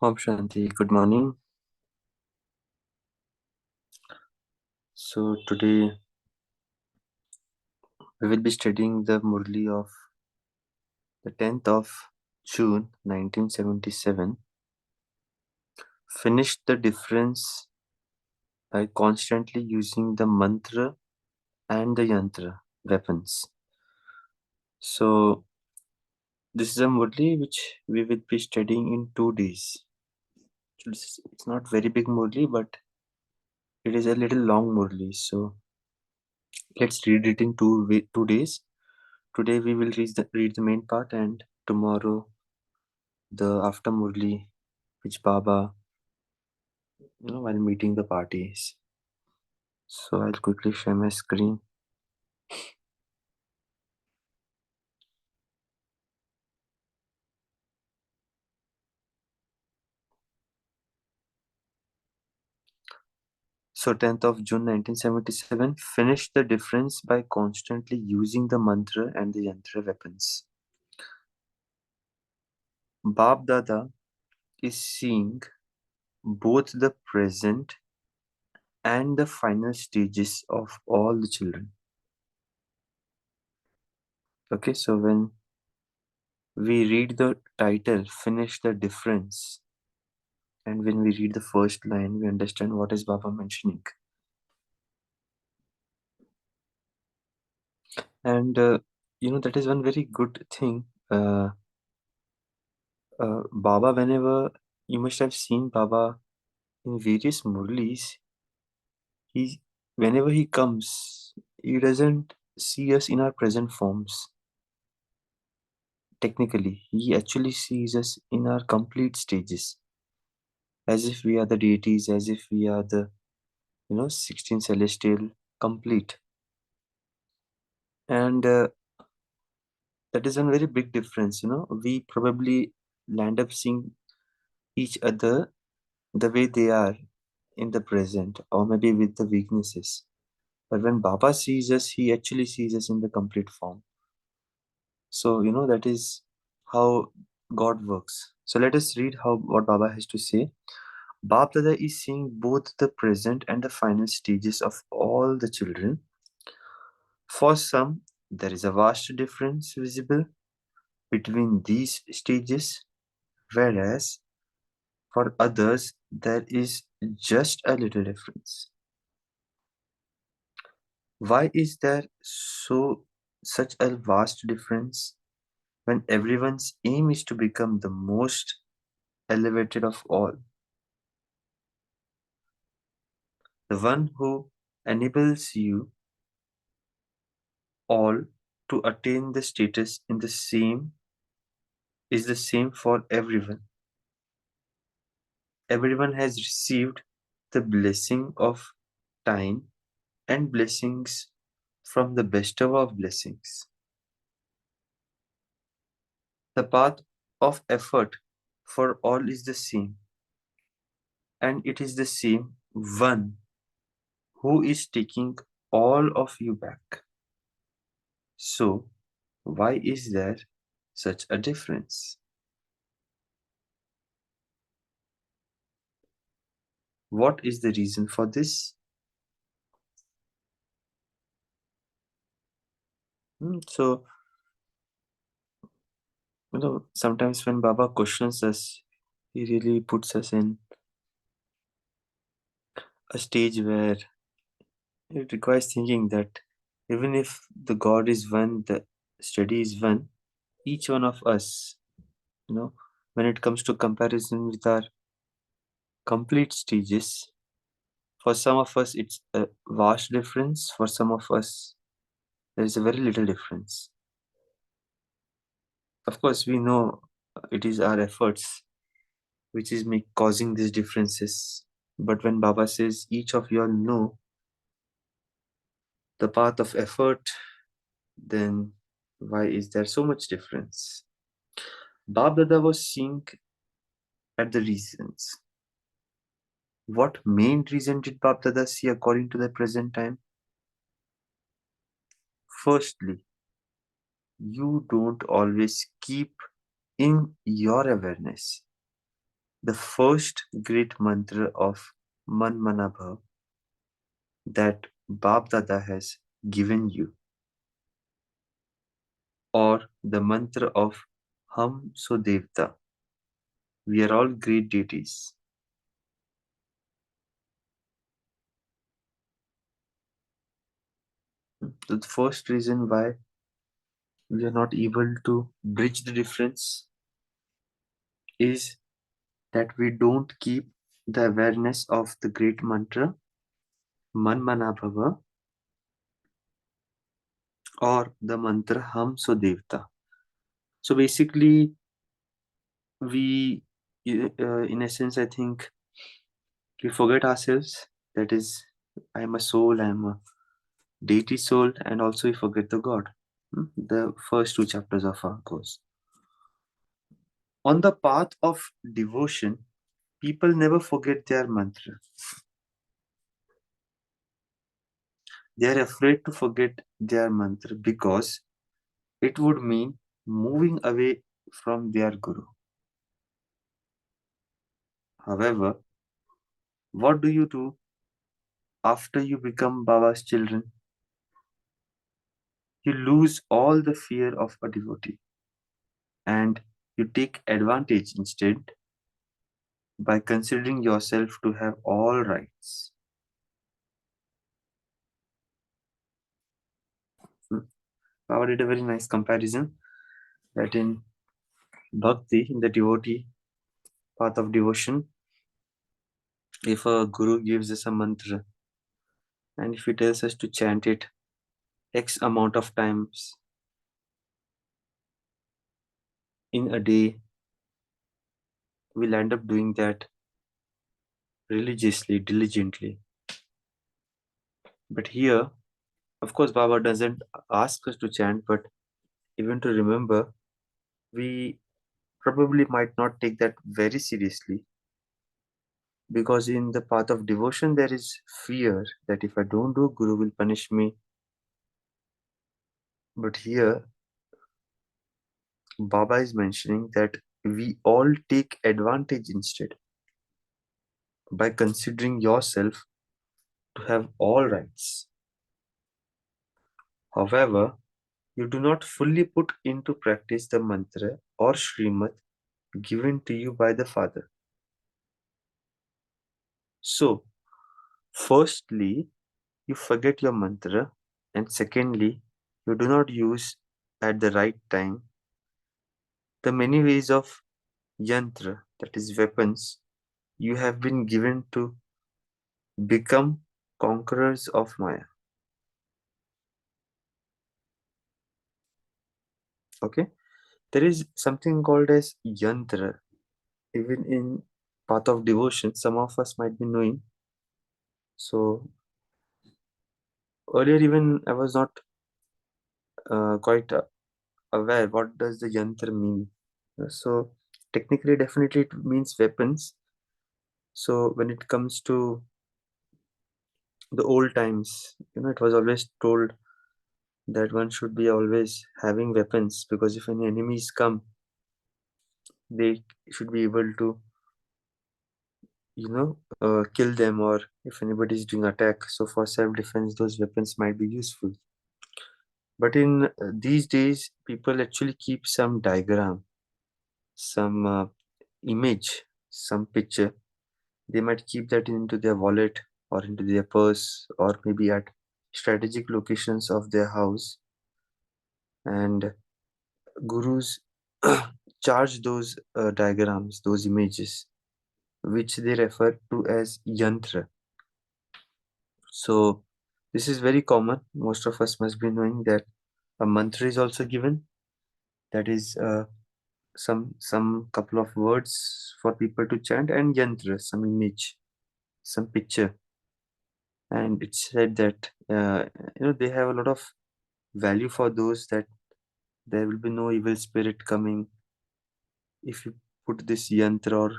Om Shanti, good morning. So today we will be studying the Murli of the 10th of June 1977. Finish the difference by constantly using the mantra and the yantra weapons. So this is a Murli which we will be studying in 2 days. It's not very big Murli, but it is a little long Murli. So let's read it in 2 days. Today we will read the main part, and tomorrow the after Murli, which Baba, while meeting the parties. So I'll quickly share my screen. So 10th of June 1977, finish the difference by constantly using the mantra and the yantra weapons. Bab Dada is seeing both the present and the final stages of all the children. Okay, so when we read the title, finish the difference, and when we read the first line, we understand what is Baba mentioning. And that is one very good thing. Baba, whenever you must have seen Baba in various Murlis, whenever he comes, he doesn't see us in our present forms. Technically, he actually sees us in our complete stages, as if we are the deities, as if we are the 16 celestial complete. And that is a very big difference. We probably land up seeing each other the way they are in the present, or maybe with the weaknesses. But when Baba sees us, he actually sees us in the complete form. So, that is how God works. So let us read what Baba has to say. Bab Dada is seeing both the present and the final stages of all the children. For some, there is a vast difference visible between these stages, whereas for others, there is just a little difference. Why is there such a vast difference when everyone's aim is to become the most elevated of all? The one who enables you all to attain the status in the same is the same for everyone. Everyone has received the blessing of time and blessings from the bestower of blessings. The path of effort for all is the same, and it is the same one who is taking all of you back. So, why is there such a difference? What is the reason for this? So, sometimes when Baba questions us, he really puts us in a stage where it requires thinking that even if the God is one, the study is one, each one of us, when it comes to comparison with our complete stages, for some of us it's a vast difference, for some of us there is a very little difference. Of course, we know it is our efforts which is causing these differences. But when Baba says each of you all know the path of effort, then why is there so much difference? Bab Dada was seeing at the reasons. What main reason did Bab Dada see according to the present time? Firstly, you don't always keep in your awareness the first great mantra of Man Mana Bhav that Bab Dada has given you, or the mantra of Hum So Devta. We are all great deities. So the first reason why we are not able to bridge the difference is that we don't keep the awareness of the great mantra Man Mana Bhava or the mantra Hum So Devta. So basically, we, in essence, I think we forget ourselves. That is, I am a soul, I am a deity soul, and also we forget the God. The first two chapters of our course. On the path of devotion, people never forget their mantra. They are afraid to forget their mantra because it would mean moving away from their guru. However, what do you do after you become Baba's children? You lose all the fear of a devotee and you take advantage instead by considering yourself to have all rights. Baba did a very nice comparison that in bhakti, in the devotee path of devotion, if a guru gives us a mantra and if he tells us to chant it X amount of times in a day, we'll end up doing that religiously, diligently. But here, of course, Baba doesn't ask us to chant, but even to remember, we probably might not take that very seriously because in the path of devotion, there is fear that if I don't do, Guru will punish me. But here, Baba is mentioning that we all take advantage instead by considering yourself to have all rights. However, you do not fully put into practice the mantra or Srimad given to you by the Father. So, firstly, you forget your mantra, and secondly, you do not use at the right time the many ways of yantra, that is, weapons, you have been given to become conquerors of Maya. Okay, there is something called as yantra. Even in path of devotion, some of us might be knowing. So earlier, even I was not quite aware what does the yantra mean. So technically, definitely it means weapons. So when it comes to the old times, it was always told that one should be always having weapons because if any enemies come, they should be able to, kill them, or if anybody is doing attack. So for self-defense, those weapons might be useful. But in these days, people actually keep some diagram, some image, some picture. They might keep that into their wallet or into their purse or maybe at strategic locations of their house. And gurus charge those diagrams, those images, which they refer to as yantra. So this is very common. Most of us must be knowing that a mantra is also given. That is some couple of words for people to chant, and yantra, some image, some picture. And it's said that they have a lot of value for those, that there will be no evil spirit coming if you put this yantra or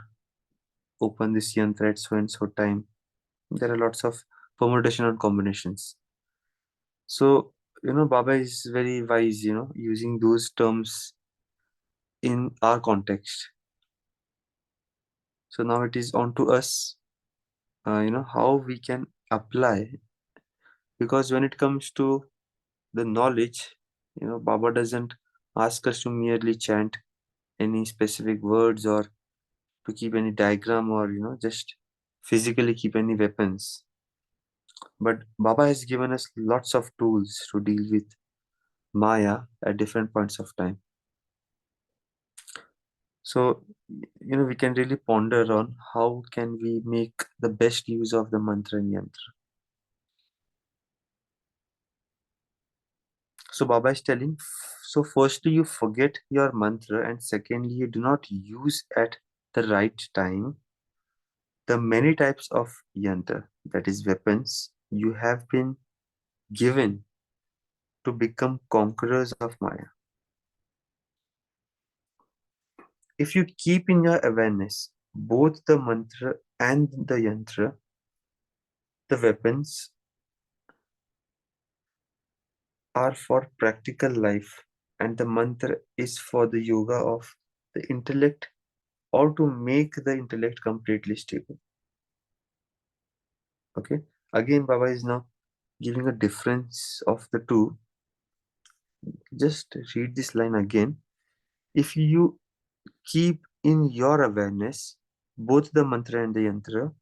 open this yantra at so and so time. There are lots of permutation and combinations. So Baba is very wise, using those terms in our context. So now it is on to us, how we can apply. Because when it comes to the knowledge, Baba doesn't ask us to merely chant any specific words or to keep any diagram or, just physically keep any weapons. But Baba has given us lots of tools to deal with Maya at different points of time. So, we can really ponder on how can we make the best use of the mantra and yantra. So Baba is telling, so firstly you forget your mantra, and secondly you do not use at the right time the many types of yantra, that is weapons, you have been given to become conquerors of Maya. If you keep in your awareness both the mantra and the yantra, the weapons are for practical life and the mantra is for the yoga of the intellect or to make the intellect completely stable. Okay, again Baba is now giving a difference of the two. Just read this line again. If you keep in your awareness both the mantra and the yantra,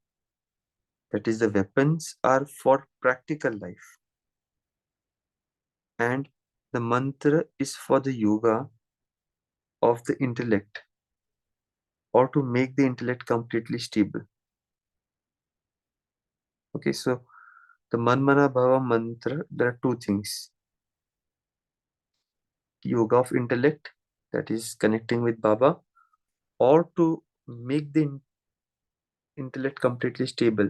that is the weapons are for practical life and the mantra is for the yoga of the intellect or to make the intellect completely stable. Okay, so the Manmana Bhava mantra, there are two things. Yoga of intellect, that is connecting with Baba, or to make the intellect completely stable.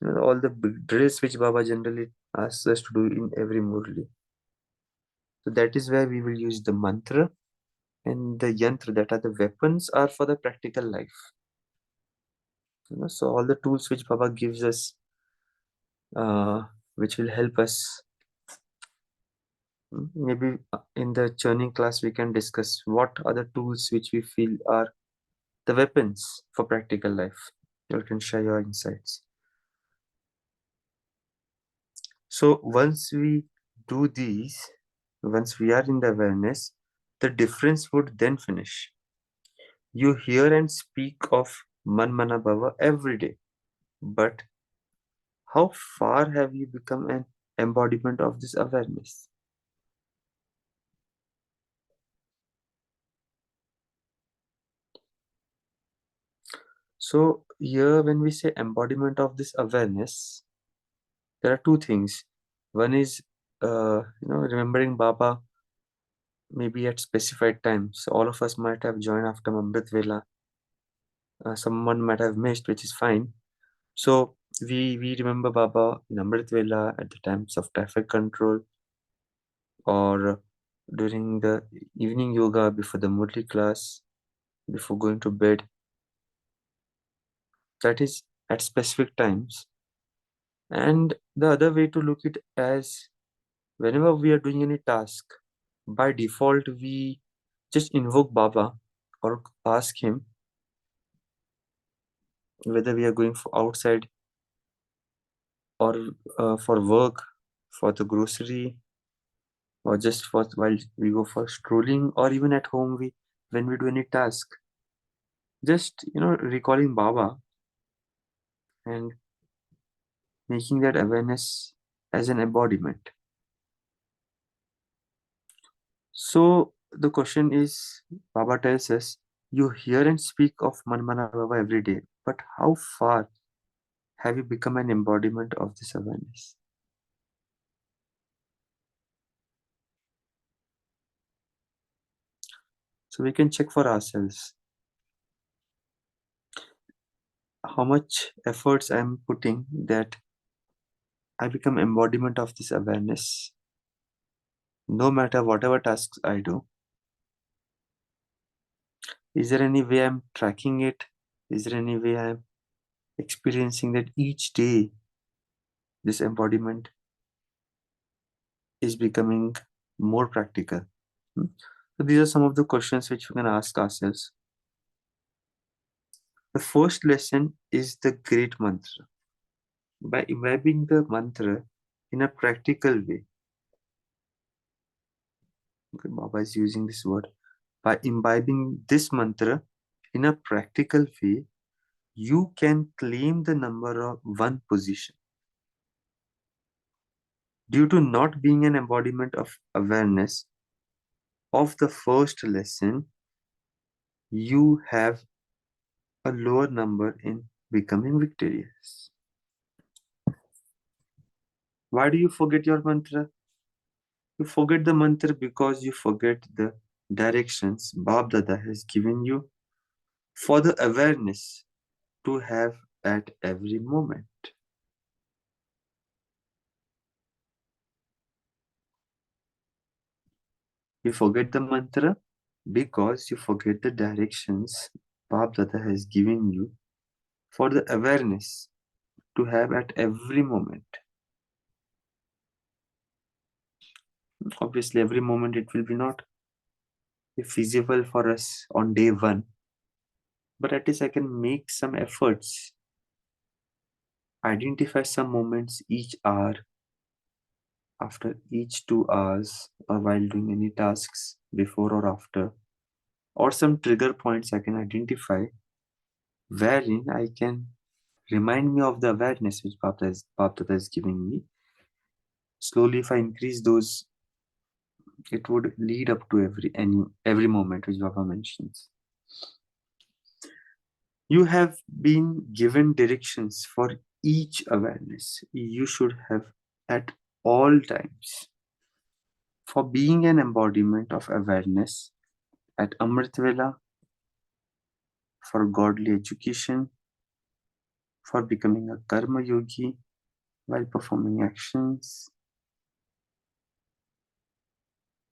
All the drills which Baba generally asks us to do in every Murli. So that is where we will use the mantra and the yantra, that are the weapons, are for the practical life. So all the tools which Baba gives us, which will help us. Maybe in the churning class we can discuss what are the tools which we feel are the weapons for practical life. You can share your insights. So once we do these, once we are in the awareness, the difference would then finish. You hear and speak of Manmana Bhava every day, but how far have you become an embodiment of this awareness? So here when we say embodiment of this awareness, there are two things. One is, remembering Baba maybe at specified times. All of us might have joined after Amrit Vela. Someone might have missed, which is fine. So we remember Baba in Amrit Vela at the times of traffic control or during the evening yoga before the Murli class, before going to bed. That is at specific times. And the other way to look at it as whenever we are doing any task, by default we just invoke Baba or ask him whether we are going for outside or for work, for the grocery, or just for while we go for strolling, or even at home we when we do any task. Just recalling Baba and making that awareness as an embodiment. So the question is, Baba tells us, you hear and speak of Manmana Baba every day, but how far have you become an embodiment of this awareness? So we can check for ourselves how much efforts I'm putting that I become embodiment of this awareness, no matter whatever tasks I do. Is there any way I'm tracking it? Is there any way I'm experiencing that each day this embodiment is becoming more practical? So these are some of the questions which we can ask ourselves. The first lesson is the great mantra. By imbibing the mantra in a practical way, okay, Baba is using this word. By imbibing this mantra in a practical way, you can claim the number of one position. Due to not being an embodiment of awareness of the first lesson, you have a lower number in becoming victorious. Why do you forget your mantra? You forget the mantra because you forget the directions Bab Dada has given you for the awareness to have at every moment. You forget the mantra because you forget the directions Bab Dada has given you for the awareness to have at every moment. Obviously, every moment it will be not feasible for us on day one, but at least I can make some efforts, identify some moments each hour, after each 2 hours, or while doing any tasks before or after, or some trigger points I can identify wherein I can remind me of the awareness which Baptata is giving me. Slowly, if I increase those, it would lead up to every moment which Baba mentions. You have been given directions for each awareness you should have at all times. For being an embodiment of awareness at Amrit Vela, for godly education, for becoming a karma yogi while performing actions,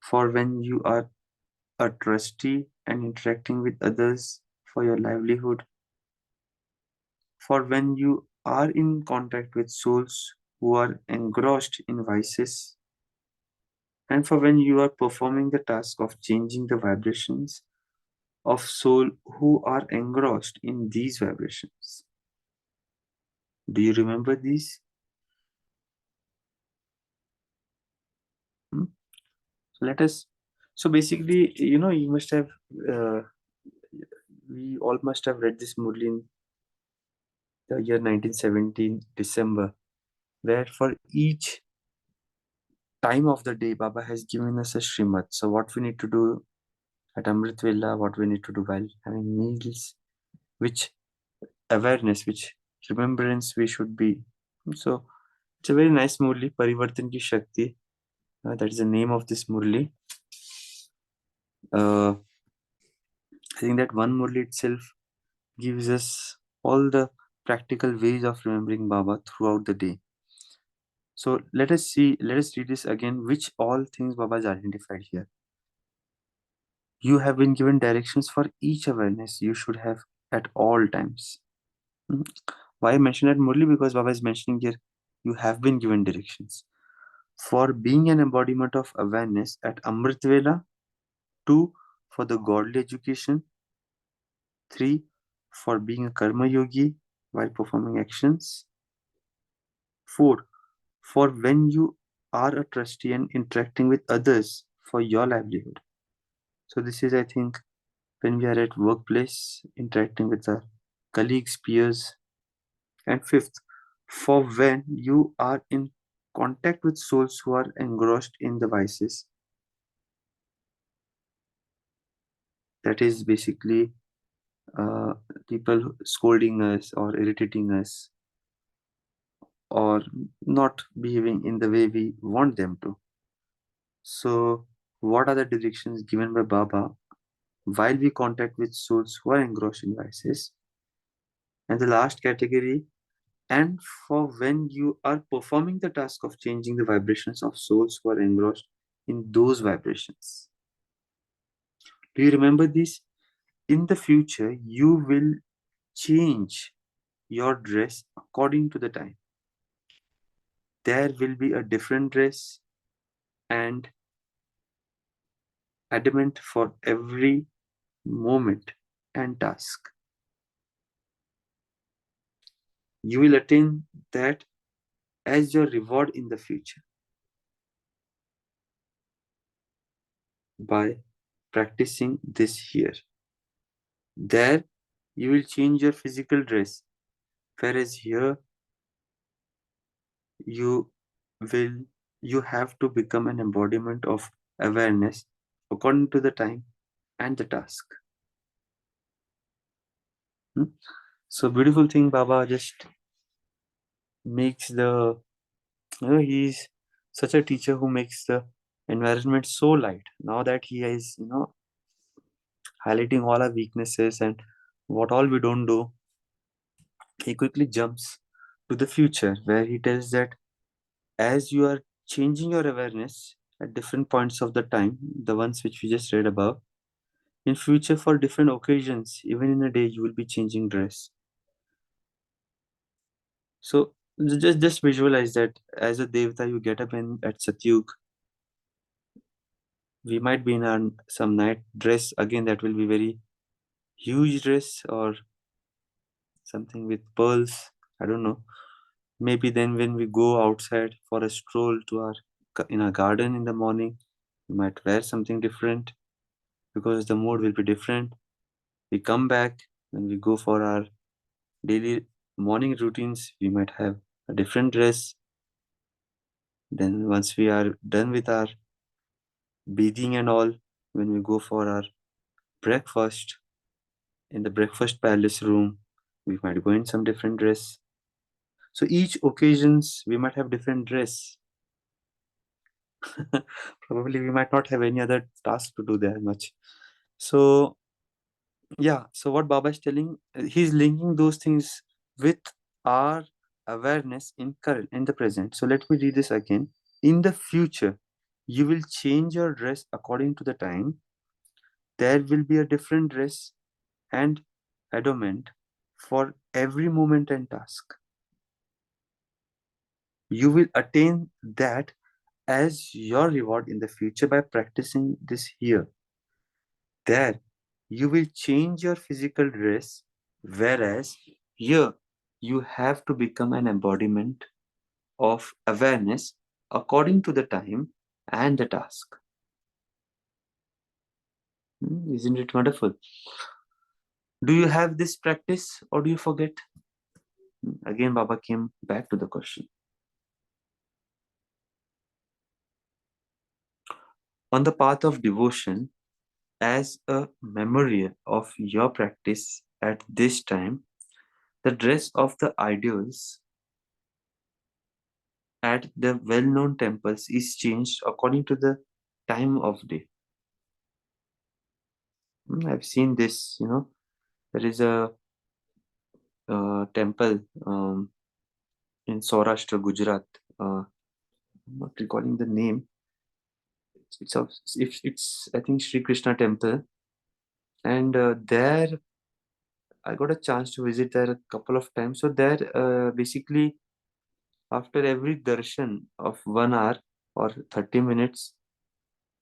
for when you are a trustee and interacting with others for your livelihood, for when you are in contact with souls who are engrossed in vices, and for when you are performing the task of changing the vibrations of soul who are engrossed in these vibrations. Do you remember these? So let us. So basically, you must have. We all must have read this Murli in the year 1917 December, where for each time of the day, Baba has given us a Srimad. So what we need to do at Amrit Vela, what we need to do while having meals, which awareness, which remembrance we should be. So it's a very nice Murli, Parivartan Ki Shakti. That is the name of this Murli. I think that one Murli itself gives us all the practical ways of remembering Baba throughout the day. So let us read this again, which all things Baba has identified here. You have been given directions for each awareness you should have at all times. Why I mention that Murli? Because Baba is mentioning here, you have been given directions for being an embodiment of awareness at Amrit Vela. 2. For the godly education. 3. For being a karma yogi while performing actions. 4. For when you are a trustee and interacting with others for your livelihood. So this is, I think, when we are at workplace, interacting with our colleagues, peers. And 5th, for when you are in contact with souls who are engrossed in the vices. That is basically people scolding us or irritating us or not behaving in the way we want them to. So, what are the directions given by Baba while we contact with souls who are engrossed in vices? And the last category, and for when you are performing the task of changing the vibrations of souls who are engrossed in those vibrations. Do you remember this? In the future, you will change your dress according to the time. There will be a different dress and adamant for every moment and task. You will attain that as your reward in the future by practicing this here. There, you will change your physical dress, whereas here you will you have to become an embodiment of awareness according to the time and the task. So beautiful thing, Baba just makes the he's such a teacher who makes the environment so light. Now that he is highlighting all our weaknesses and what all we don't do, he quickly jumps to the future where he tells that as you are changing your awareness at different points of the time, the ones which we just read above, in future for different occasions, even in a day, you will be changing dress. So just visualize that as a devata, you get up in at Satyug. We might be in some night dress again. That will be very huge dress or something with pearls. I don't know. Maybe then when we go outside for a stroll to our in a garden in the morning, we might wear something different because the mood will be different. We come back when we go for our daily morning routines, we might have a different dress. Then once we are done with our bathing and all, when we go for our breakfast in the breakfast palace room, we might go in some different dress. So each occasions we might have different dress. Probably we might not have any other task to do that much. So yeah, so what Baba is telling, he's linking those things with our awareness in the present. So let me read this again. In the future, you will change your dress according to the time. There will be a different dress and adornment for every moment and task. You will attain that as your reward in the future by practicing this here. There, you will change your physical dress, whereas here, you have to become an embodiment of awareness according to the time and the task. Isn't it wonderful? Do you have this practice or do you forget? Again, Baba came back to the question. On the path of devotion, as a memorial of your practice at this time, the dress of the idols at the well-known temples is changed according to the time of day. I've seen this, there is a temple in Saurashtra, Gujarat. I'm not recalling the name. It's I think Sri Krishna temple, and there I got a chance to visit there a couple of times. So there, basically, after every darshan of 1 hour or 30 minutes,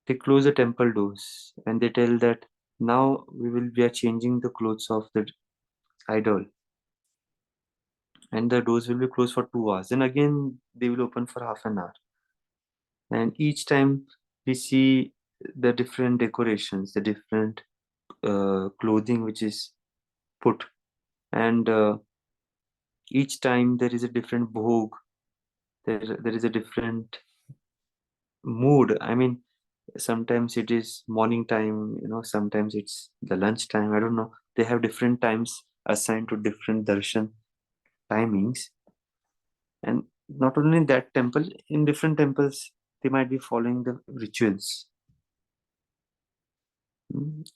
they close the temple doors and they tell that now we are changing the clothes of the idol, and the doors will be closed for 2 hours. And again, they will open for half an hour. And each time we see the different decorations, the different clothing which is put, and each time there is a different bhog, there is a different mood. I mean, sometimes it is morning time, sometimes it's the lunch time. I don't know. They have different times assigned to different darshan timings. And not only in that temple, in different temples, they might be following the rituals.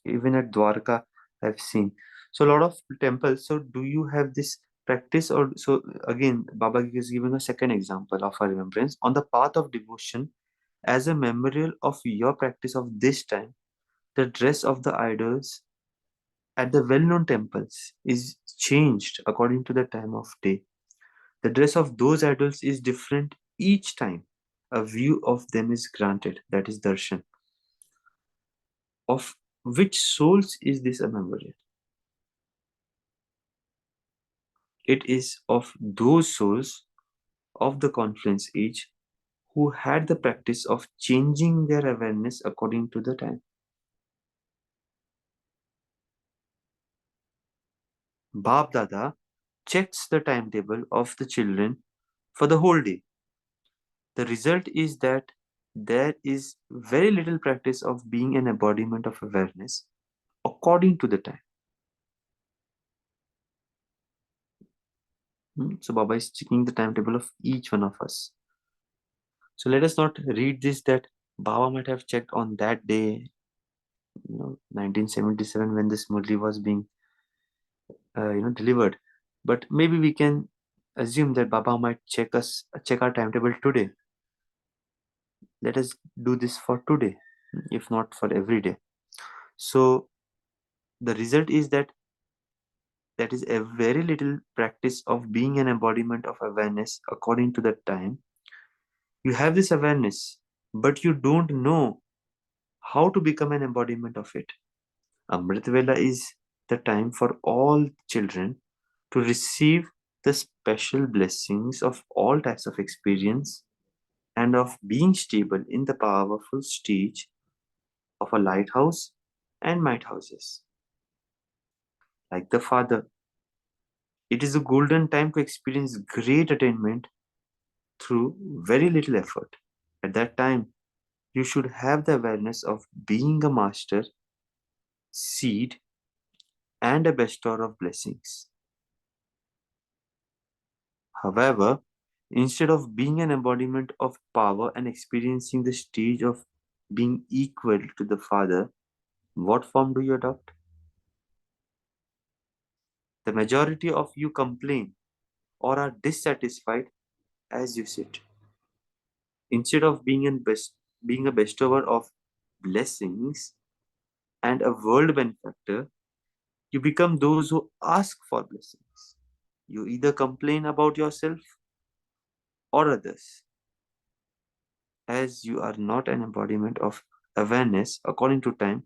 Even at Dwarka, I've seen. So a lot of temples. So do you have this practice? Or so again, Baba is giving a second example of our remembrance on the path of devotion as a memorial of your practice of this time. The dress of the idols at the well-known temples is changed according to the time of day. The dress of those idols is different each time. A view of them is granted, that is darshan. Of which souls is this a memorial? It is of those souls of the confluence age who had the practice of changing their awareness according to the time. Bab Dada checks the timetable of the children for the whole day. The result is that there is very little practice of being an embodiment of awareness according to the time. So Baba is checking the timetable of each one of us. So let us not read this that Baba might have checked on that day, 1977, when this Murli was being, delivered. But maybe we can assume that Baba might check our timetable today. Let us do this for today, if not for every day. So the result is that is a very little practice of being an embodiment of awareness according to the time. You have this awareness, but you don't know how to become an embodiment of it. Amrit Vela is the time for all children to receive the special blessings of all types of experience and of being stable in the powerful stage of a lighthouse and might houses. Like the Father, it is a golden time to experience great attainment through very little effort. At that time, you should have the awareness of being a master, seed, and a bestower of blessings. However, instead of being an embodiment of power and experiencing the stage of being equal to the Father, what form do you adopt? The majority of you complain or are dissatisfied as you sit. Instead of being a bestower of blessings and a world benefactor, you become those who ask for blessings. You either complain about yourself or others, as you are not an embodiment of awareness according to time.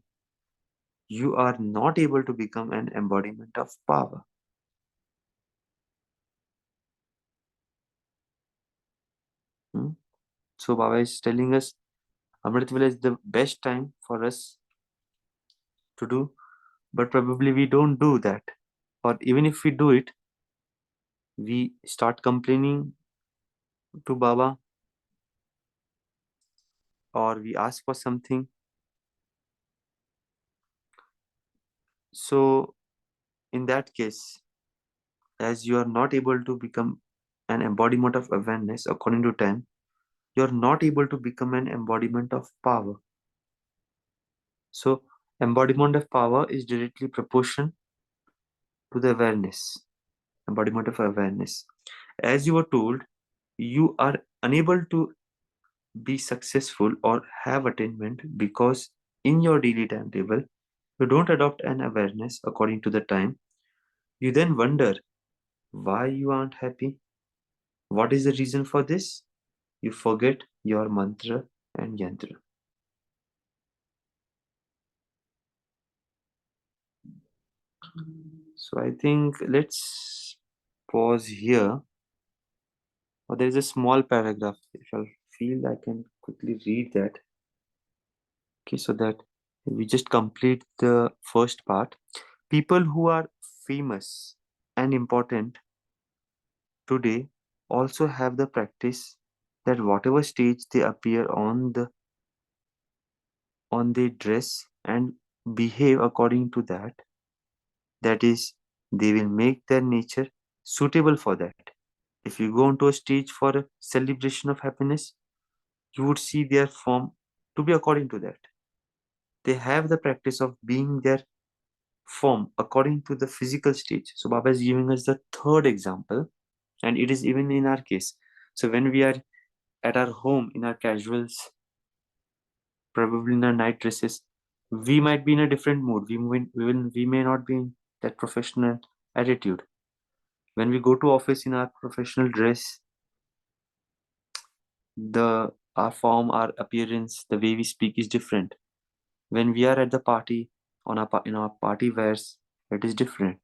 You are not able to become an embodiment of power. Hmm? So Baba is telling us Amritvela is the best time for us to do, but probably we don't do that. Or even if we do it, we start complaining to Baba, or we ask for something. So in that case, as you are not able to become an embodiment of awareness according to time, you are not able to become an embodiment of power. So embodiment of power is directly proportional to the awareness, embodiment of awareness. As you were told, you are unable to be successful or have attainment because in your daily timetable, you don't adopt an awareness according to the time. You then wonder why you aren't happy. What is the reason for this? You forget your mantra and yantra. So I think let's pause here. Or there is a small paragraph. If I feel I can quickly read that. Okay, so that we just complete the first part. People who are famous and important today also have the practice that whatever stage they appear on, they dress and behave according to that. That is, they will make their nature suitable for that. If you go onto a stage for a celebration of happiness, you would see their form to be according to that. They have the practice of being their form according to the physical stage. So Baba is giving us the third example, and it is even in our case. So when we are at our home in our casuals, probably in our night dresses, we might be in a different mood. We may not be in that professional attitude. When we go to office in our professional dress, our form, our appearance, the way we speak is different. When we are at the party in our party wears, it is different.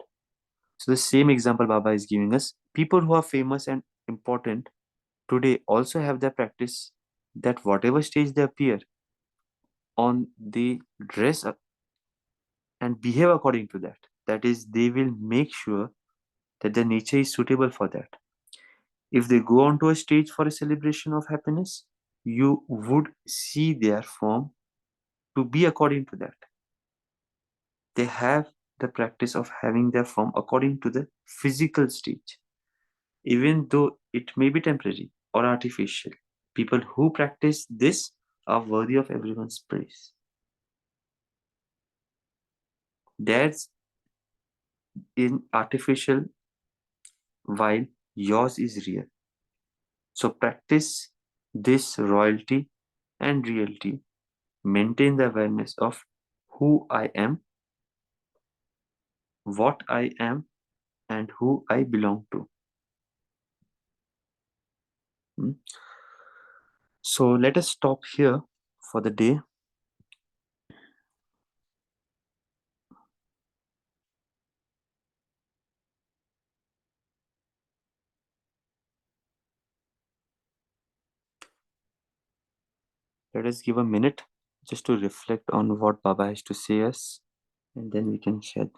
So the same example Baba is giving us. People who are famous and important today also have their practice that whatever stage they appear on, they dress up and behave according to that. That is, they will make sure that the nature is suitable for that. If they go onto a stage for a celebration of happiness, you would see their form to be according to that. They have the practice of having their form according to the physical stage, even though it may be temporary or artificial. People who practice this are worthy of everyone's praise. Theirs in artificial, while yours is real. So practice this royalty and reality. Maintain the awareness of who I am, what I am, and who I belong to. Hmm? So let us stop here for the day. Let us give a minute just to reflect on what Baba has to say us, and then we can share.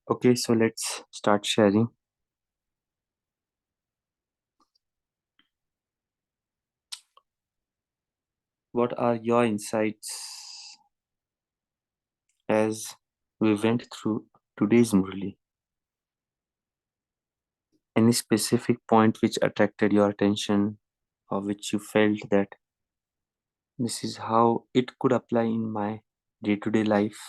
Okay, so let's start sharing. What are your insights as we went through today's Murli? Any specific point which attracted your attention, or which you felt that this is how it could apply in my day-to-day life,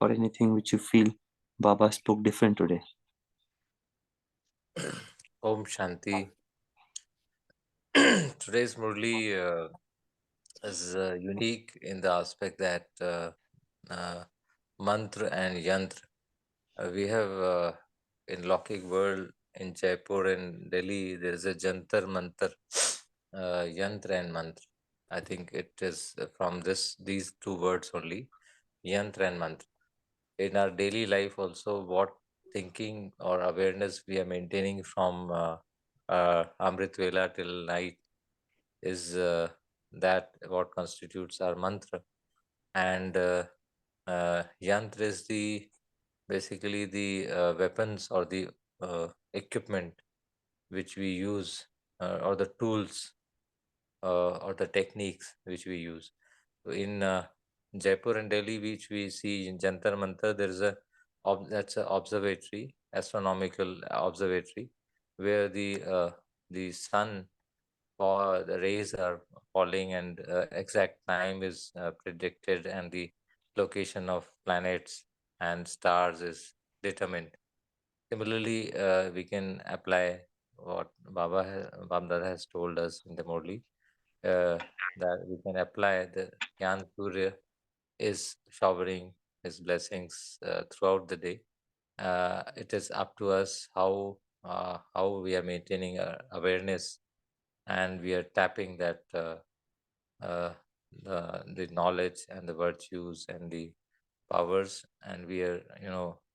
or anything which you feel Baba spoke different today? Om Shanti. Today's Murli is unique in the aspect that uh, mantra and yantra. We have in Lokik world in Jaipur and Delhi, there is a jantar mantar, yantra and mantra. I think it is from these two words only, yantra and mantra. In our daily life also, what thinking or awareness we are maintaining from Amrit Vela till night is that what constitutes our mantra. And yantra is the basically the weapons or the equipment which we use, or the tools or the techniques which we use. So in Jaipur and Delhi, which we see in Jantar Mantar, there is that's an observatory, astronomical observatory, where the sun or the rays are falling, and exact time is predicted, and the location of planets and stars is determined. Similarly, we can apply what Baba has told us in the Murli, that we can apply the Gyan Surya is showering his blessings throughout the day. It is up to us how we are maintaining awareness, and we are tapping that uh, the knowledge and the virtues and the powers, and we are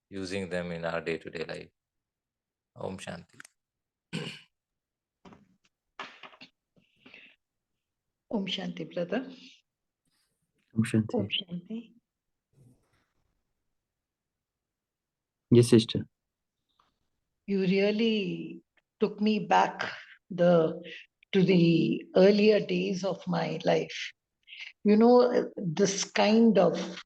using them in our day to day life. Om Shanti. Om Shanti, brother. Om Shanti. Om Shanti. Yes, sister. You really took me back the to the earlier days of my life. This kind of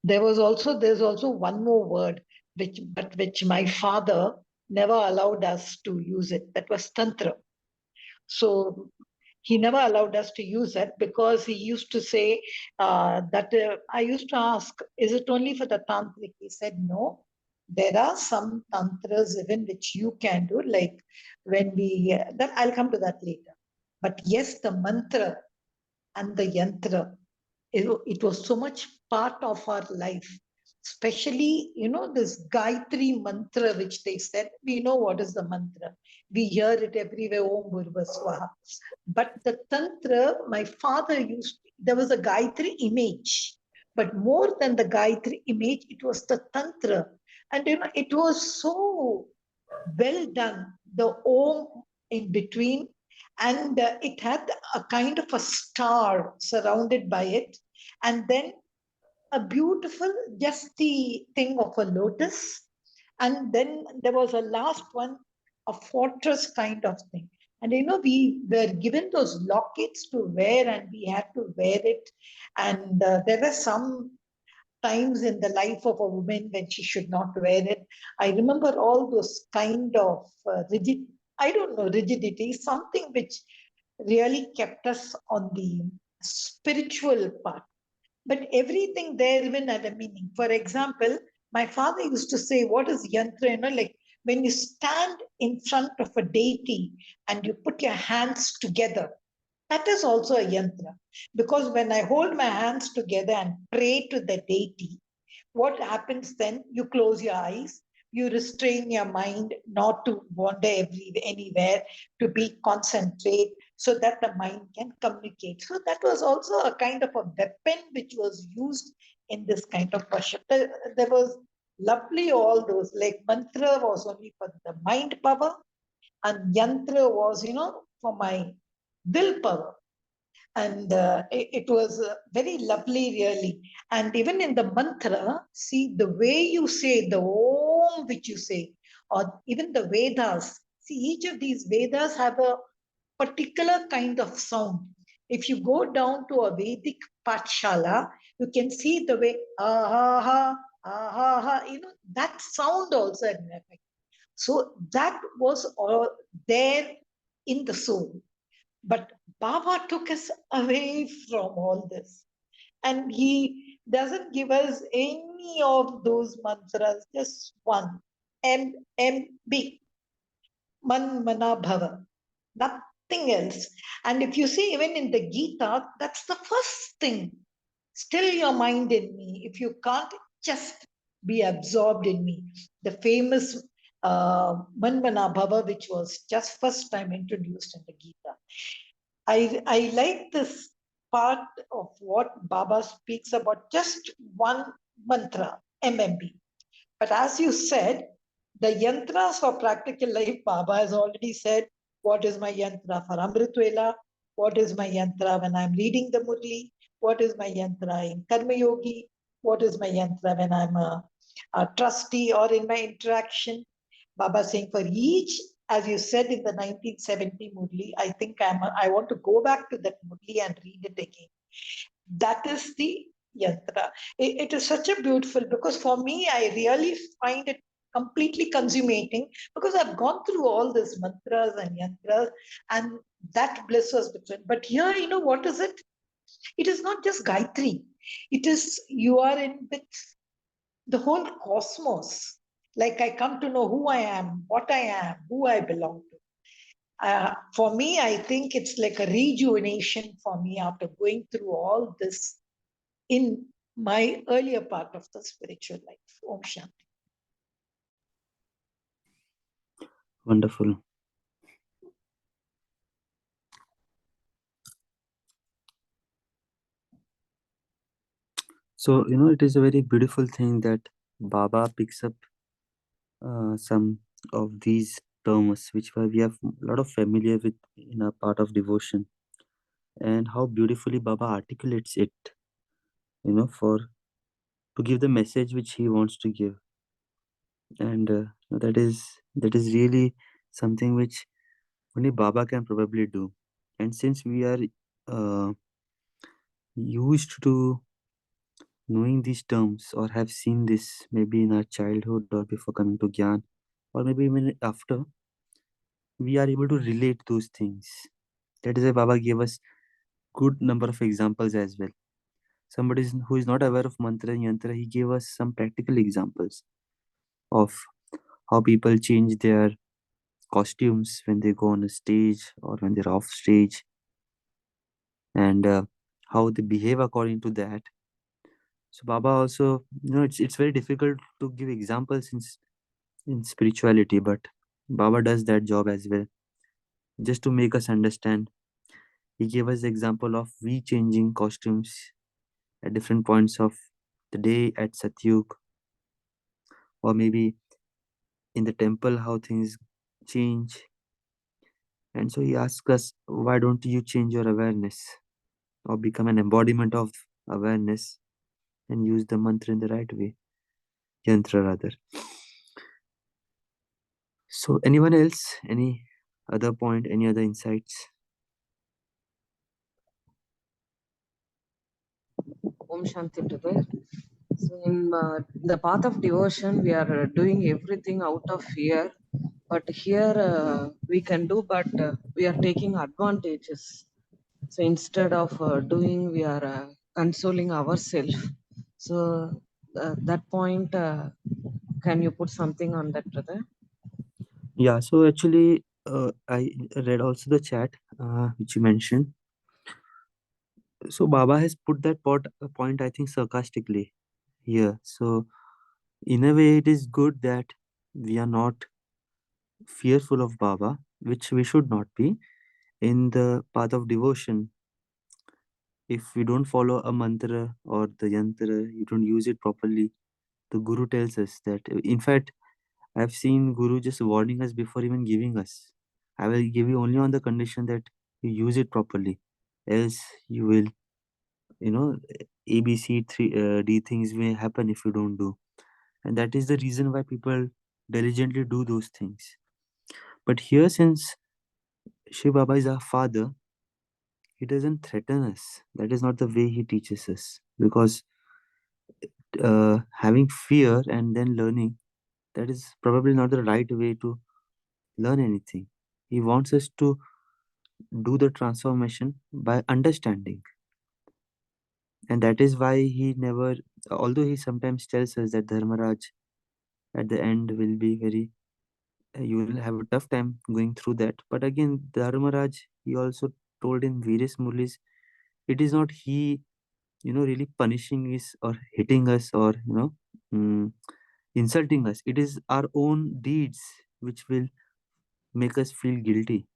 there's also one more word which my father never allowed us to use it. That was tantra. So he never allowed us to use it because he used to say that I used to ask, is it only for the tantric? He said, no, there are some tantras even which you can do, like when that I'll come to that later. But yes, the mantra and the yantra, it was so much part of our life. Especially, this Gayatri mantra, which they said, we know what is the mantra. We hear it everywhere, Om Bhurva Swaha. But the Tantra, my father there was a Gayatri image. But more than the Gayatri image, it was the Tantra. And, it was so well done, the Om in between. And it had a kind of a star surrounded by it. And then a beautiful, just the thing of a lotus. And then there was a last one, a fortress kind of thing. And we were given those lockets to wear, and we had to wear it. And there were some times in the life of a woman when she should not wear it. I remember all those kind of rigidity, something which really kept us on the spiritual path. But everything there even had a meaning. For example, my father used to say, what is yantra? Like when you stand in front of a deity and you put your hands together, that is also a yantra. Because when I hold my hands together and pray to the deity, what happens then? You close your eyes, you restrain your mind not to wander anywhere, to be concentrate so that the mind can communicate. So that was also a kind of a weapon which was used in this kind of worship. There was lovely all those, like mantra was only for the mind power, and yantra was, for my willpower. And it was very lovely, really. And even in the mantra, see the way you say the Om, which you say, or even the Vedas. See, each of these Vedas have a particular kind of sound. If you go down to a Vedic Patshala, you can see the way, ah, ha, ha, ha, that sound also had an effect. So that was all there in the soul. But Baba took us away from all this. And he doesn't give us any of those mantras, just one. MMB. Man Mana Bhava. Nothing else. And if you see, even in the Gita, that's the first thing. Still your mind in me. If you can't, just be absorbed in me. The famous Man Mana Bhava, which was just first time introduced in the Gita. I like this part of what Baba speaks about, just one mantra, MMB. But as you said, the yantras for practical life, Baba has already said, what is my yantra for Amritvela? What is my yantra when I'm reading the Murli? What is my yantra in Karma Yogi? What is my yantra when I'm a trustee or in my interaction? Baba saying for each, as you said in the 1970 Murli, I think I want to go back to that Murli and read it again. That is the yantra. It is such a beautiful, because for me, I really find it completely consummating, because I've gone through all these mantras and yantras, and that bliss was different. But here, what is it? It is not just Gayatri. It is, you are in with the whole cosmos. Like I come to know who I am, what I am, who I belong to. For me, I think it's like a rejuvenation for me after going through all this in my earlier part of the spiritual life. Om Shanti. Wonderful. So, it is a very beautiful thing that Baba picks up some of these terms which we have a lot of familiar with in a part of devotion, and how beautifully Baba articulates it, for to give the message which he wants to give. And that is really something which only Baba can probably do. And since we are uh, used to knowing these terms or have seen this maybe in our childhood or before coming to Gyan or maybe even after, we are able to relate those things. That is why Baba gave us good number of examples as well. Somebody who is not aware of mantra and yantra, he gave us some practical examples of how people change their costumes when they go on a stage or when they're off stage, and how they behave according to that. So Baba also, it's very difficult to give examples in spirituality, but Baba does that job as well, just to make us understand. He gave us the example of we changing costumes at different points of the day at Satyug, or maybe in the temple how things change. And so he asks us, why don't you change your awareness or become an embodiment of awareness and use the mantra in the right way, yantra rather. So anyone else, any other point, any other insights? Om Shanti brother. So in the path of devotion, we are doing everything out of fear. But here we can do, but we are taking advantages. So instead of doing, we are consoling ourselves. So that point, can you put something on that, brother? Yeah, so actually I read also the chat which you mentioned. So Baba has put that point I think sarcastically here. So in a way it is good that we are not fearful of Baba, which we should not be. In the path of devotion, if we don't follow a mantra or the yantra, you don't use it properly, the Guru tells us that. In fact, I've seen Guru just warning us before even giving us. I will give you only on the condition that you use it properly. Else you will, ABC D things may happen if you don't do. And that is the reason why people diligently do those things. But here, since Shiv Baba is our father, he doesn't threaten us. That is not the way he teaches us. Because having fear and then learning, that is probably not the right way to learn anything. He wants us to do the transformation by understanding. And that is why he never, although he sometimes tells us that Dharmaraj at the end will be very, you will have a tough time going through that. But again, Dharmaraj, he also told in various Murlis, it is not he, really punishing us or hitting us or, mm, insulting us. It is our own deeds which will make us feel guilty.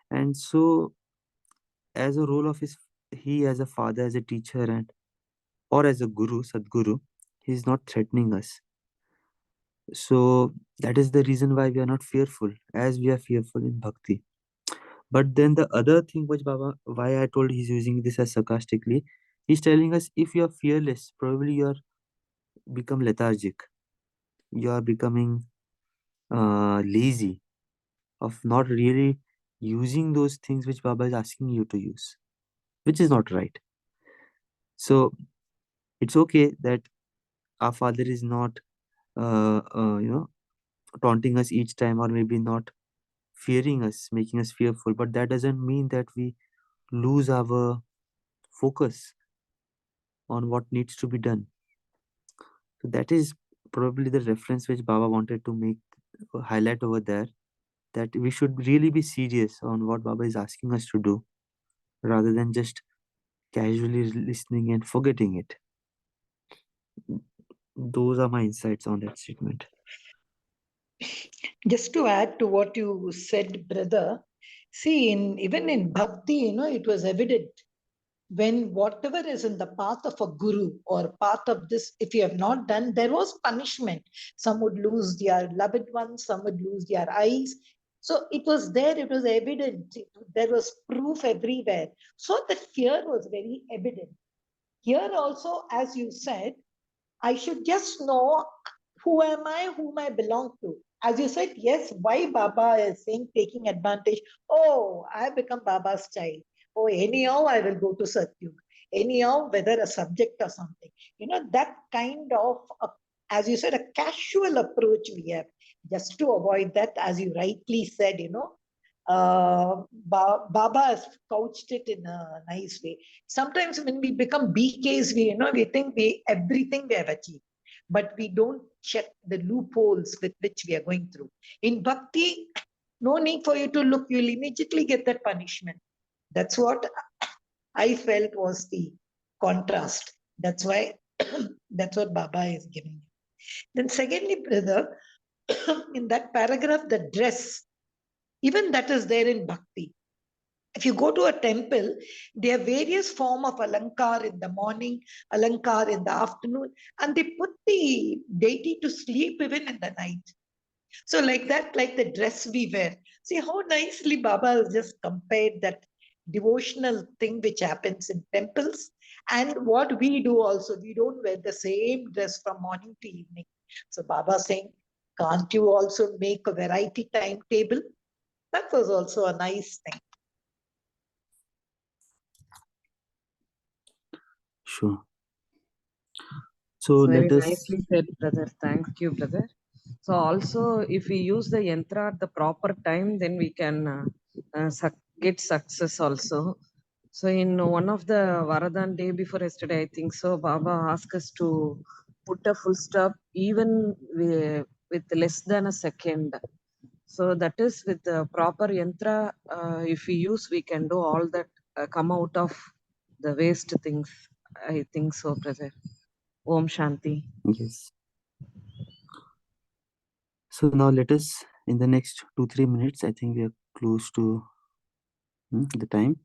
And so, as a role of his, he as a father, as a teacher, and or as a guru, Sadguru, he is not threatening us. So that is the reason why we are not fearful, as we are fearful in bhakti. But then the other thing which Baba, why I told he's using this as sarcastically, he's telling us if you are fearless, probably you are become lethargic. You are becoming lazy of not really using those things which Baba is asking you to use, which is not right. So it's okay that our father is not, taunting us each time or maybe not fearing us, making us fearful. But that doesn't mean that we lose our focus on what needs to be done. So that is probably the reference which Baba wanted to make highlight over there, that we should really be serious on what Baba is asking us to do rather than just casually listening and forgetting it. Those are my insights on that statement. Just to add to what you said, brother, see, even in bhakti, it was evident when whatever is in the path of a guru or path of this, if you have not done, there was punishment. Some would lose their loved ones, some would lose their eyes. So it was there, it was evident. There was proof everywhere. So the fear was very evident. Here also, as you said, I should just know who am I, whom I belong to. as you said, yes, why Baba is saying taking advantage. Oh, I have become Baba's child. Oh, anyhow, I will go to Satyug. Anyhow, whether a subject or something. That kind of, as you said, a casual approach we have. Just to avoid that, as you rightly said, Baba has couched it in a nice way. Sometimes when we become BKs, we think everything we have achieved, but we don't check the loopholes with which we are going through. In bhakti, no need for you to look, you'll immediately get that punishment. That's what I felt was the contrast. That's why that's what Baba is giving you. Then secondly, brother, in that paragraph, the dress, even that is there in bhakti. If you go to a temple, there are various form of alankar in the morning, alankar in the afternoon, and they put the deity to sleep even in the night. So like that, like the dress we wear. See how nicely Baba has just compared that devotional thing which happens in temples and what we do also. We don't wear the same dress from morning to evening. So Baba saying, can't you also make a variety timetable? That was also a nice thing. Sure. So Very let us. nicely said, brother. Thank you, brother. So also, if we use the yantra at the proper time, then we can get success also. So in one of the Varadan day before yesterday, I think so, Baba asked us to put a full stop even with less than a second. So that is with the proper yantra, if we use, we can do all that, come out of the waste things. I think so, brother. Om Shanti. Yes. So now let us, in the next 2-3 minutes, I think we are close to the time.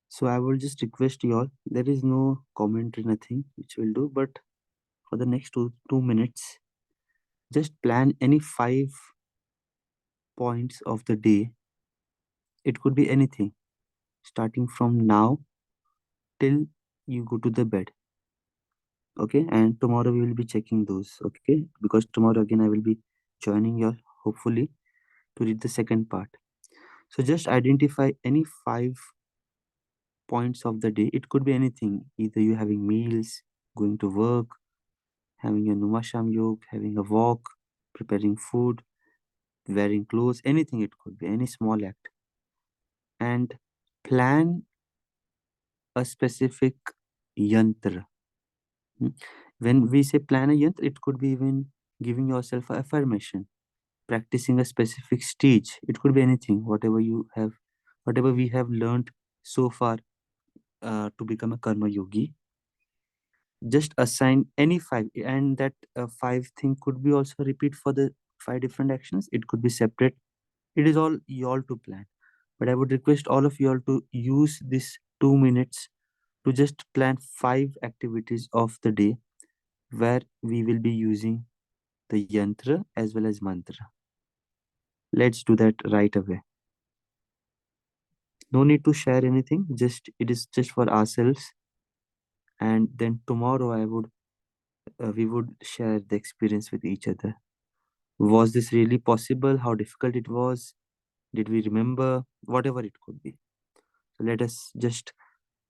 So I will just request you all, there is no commentary, nothing which we'll do, but for the next two minutes, just plan any 5 points of the day. It could be anything, starting from now till you go to the bed. Okay, and tomorrow we will be checking those. Okay, because tomorrow again I will be joining you all, hopefully, to read the second part. So just identify any 5 points of the day. It could be anything, either you having meals, going to work, having a Numasham Yog, having a walk, preparing food, wearing clothes, anything. It could be any small act. And plan a specific yantra. When we say plan a yantra, it could be even giving yourself an affirmation, practicing a specific stage. It could be anything, whatever we have learned so far to become a karma yogi. Just assign any 5, and that 5 thing could be also repeat for the 5 different actions. It could be separate. It is all y'all to plan, but I would request all of you all to use this 2 minutes to just plan 5 activities of the day where we will be using the yantra as well as mantra. Let's do that right away. No need to share anything, just it is just for ourselves, and then tomorrow we would share the experience with each other. Was this really possible? How difficult it was? Did we remember? Whatever it could be. So let us just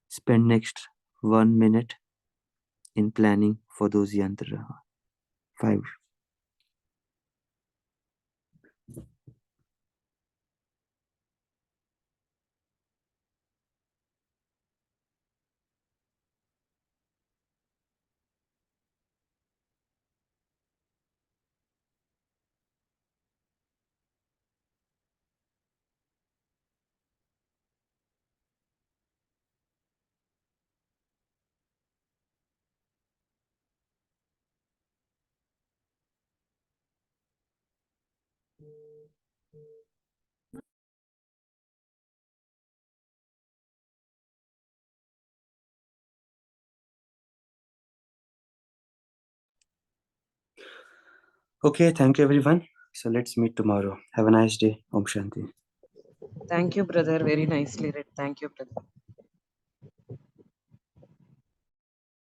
spend next 1 minute in planning for those yantra 5. Okay, thank you everyone. So let's meet tomorrow. Have a nice day. Om Shanti. Thank you, brother. Very nicely read. Thank you, brother.